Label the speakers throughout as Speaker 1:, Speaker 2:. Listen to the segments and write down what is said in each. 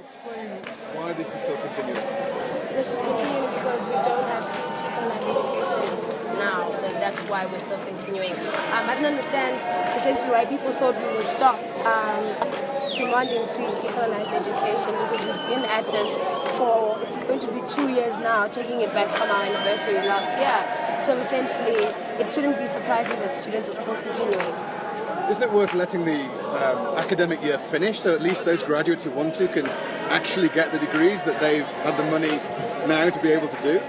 Speaker 1: Explain why this is still continuing.
Speaker 2: This is continuing because we don't have free decolonized education now, so that's why we're still continuing. I don't understand essentially why people thought we would stop demanding free decolonized education, because we've been at this for, it's going to be 2 years now, taking it back from our anniversary last year. So essentially, it shouldn't be surprising that students are still continuing.
Speaker 1: Isn't it worth letting the academic year finish, so at least those graduates who want to can actually get the degrees that they've had the money now to be able to do?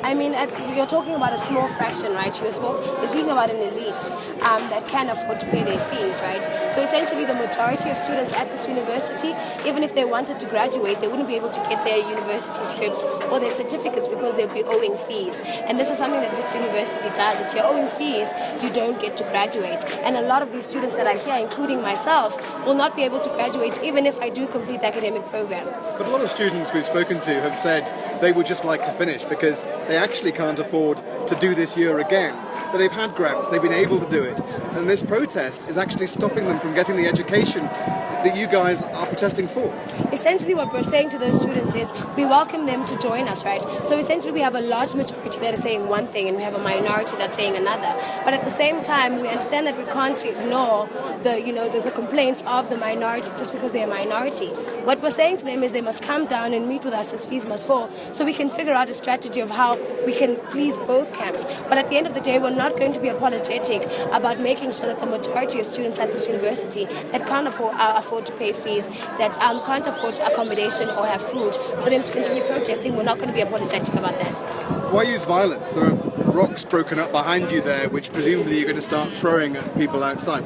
Speaker 2: I mean, you're talking about a small fraction, right? You're speaking about an elite that can afford to pay their fees, right? So essentially the majority of students at this university, even if they wanted to graduate, they wouldn't be able to get their university scripts or their certificates because they'll be owing fees. And this is something that Wits University does. If you're owing fees, you don't get to graduate. And a lot of these students that are here, including myself, will not be able to graduate even if I do complete the academic program.
Speaker 1: But a lot of students we've spoken to have said they would just like to finish because they actually can't afford to do this year again. But they've had grants, they've been able to do it. And this protest is actually stopping them from getting the education that you guys are protesting for.
Speaker 2: Essentially what we're saying to those students is we welcome them to join us, right? So essentially we have a large majority that is saying one thing and we have a minority that's saying another. But at the same time, we understand that we can't ignore the complaints of the minority just because they're a minority. What we're saying to them is they must come down and meet with us as fees must fall, so we can figure out a strategy of how we can please both camps. But at the end of the day, we're not going to be apologetic about making sure that the majority of students at this university that can't afford to pay fees, that can't afford accommodation or have food, for them to continue protesting, we're not going to be apologetic about that.
Speaker 1: Why use violence? There are rocks broken up behind you there, which presumably you're going to start throwing at people outside.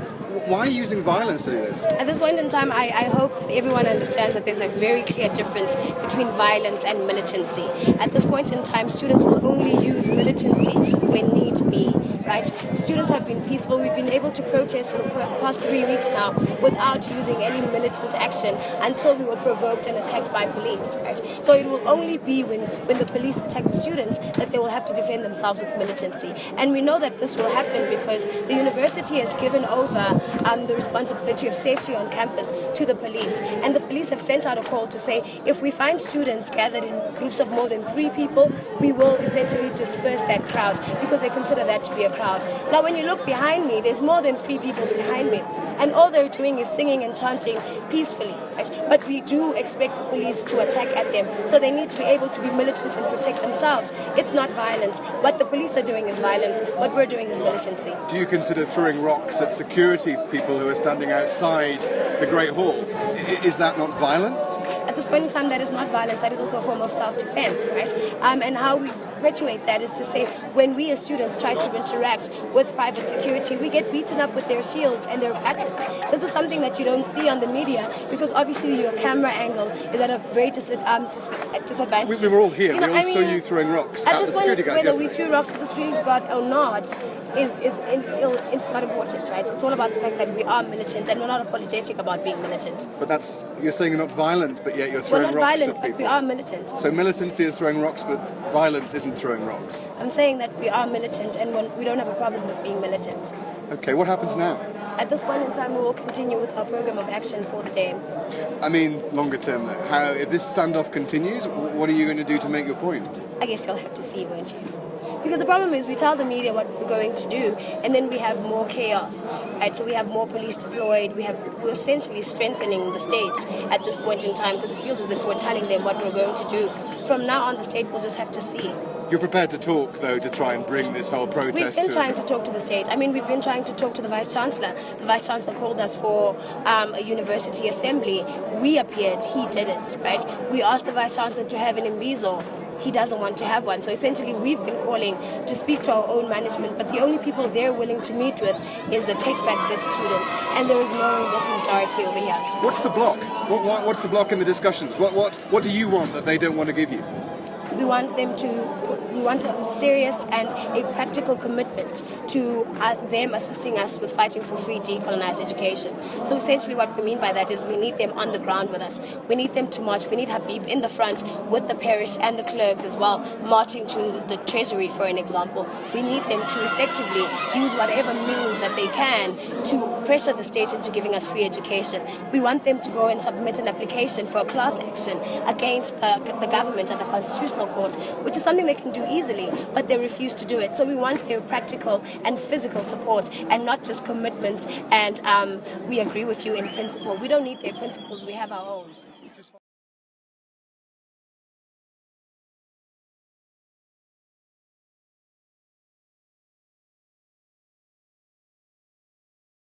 Speaker 1: Why are you using violence to do this?
Speaker 2: At this point in time, I hope that everyone understands that there's a very clear difference between violence and militancy. At this point in time, students will only use militancy when need be, right? Students have been peaceful. We've been able to protest for the past 3 weeks now without using any militant action until we were provoked and attacked by police, right? So it will only be when the police attack the students that they will have to defend themselves with militancy. And we know that this will happen because the university has given over the responsibility of safety on campus to the police. And the police have sent out a call to say if we find students gathered in groups of more than 3 people, we will essentially disperse that crowd because they consider that to be a crowd. Now when you look behind me, there's more than 3 people behind me. And all they're doing is singing and chanting peacefully, right? But we do expect the police to attack at them. So they need to be able to be militant and protect themselves. It's not violence. What the police are doing is violence. What we're doing is militancy.
Speaker 1: Do you consider throwing rocks at security people who are standing outside the Great Hall? Is that not violence?
Speaker 2: At this point in time, that is not violence. That is also a form of self-defense, right? And how we perpetuate that is to say when we as students try to interact with private security, we get beaten up with their shields and their batons. This is something that you don't see on the media because obviously your camera angle is at a very disadvantage.
Speaker 1: We were all here. We all saw you throwing rocks at the security guards
Speaker 2: yesterday. Whether we threw rocks at the security guard or not it's not important, right? It's all about the fact that we are militant and we're not apologetic about being militant.
Speaker 1: But you're saying you're not violent, but yet you're throwing rocks at people.
Speaker 2: But we are militant.
Speaker 1: So militancy is throwing rocks, but violence isn't throwing rocks.
Speaker 2: I'm saying that we are militant and we don't have a problem with being militant.
Speaker 1: Okay, what happens now?
Speaker 2: At this point in time, we will continue with our program of action for the day.
Speaker 1: I mean, longer term though. If this standoff continues, what are you going to do to make your point?
Speaker 2: I guess you'll have to see, won't you? Because the problem is we tell the media what we're going to do and then we have more chaos, right? So we have more police deployed, we're essentially strengthening the state at this point in time because it feels as if we're telling them what we're going to do. From now on, the state will just have to see.
Speaker 1: You're prepared to talk, though, to try and bring this whole protest to...
Speaker 2: We've been trying to talk to the state. I mean, we've been trying to talk to the Vice-Chancellor. The Vice-Chancellor called us for a university assembly. We appeared, he didn't, right? We asked the Vice-Chancellor to have an imbizo. He doesn't want to have one. So essentially we've been calling to speak to our own management, but the only people they're willing to meet with is the Take Back Wits students, and they're ignoring this majority over here.
Speaker 1: What's the block? What's the block in the discussions? What do you want that they don't want to give you?
Speaker 2: We want a serious and a practical commitment to them assisting us with fighting for free decolonized education. So essentially what we mean by that is we need them on the ground with us. We need them to march. We need Habib in the front with the parish and the clerks as well, marching to the treasury, for an example. We need them to effectively use whatever means that they can to pressure the state into giving us free education. We want them to go and submit an application for a class action against the government at the Constitutional Court, which is something they can do easily, but they refuse to do it. So we want their practical and physical support and not just commitments and we agree with you in principle. We don't need their principles, we have our own.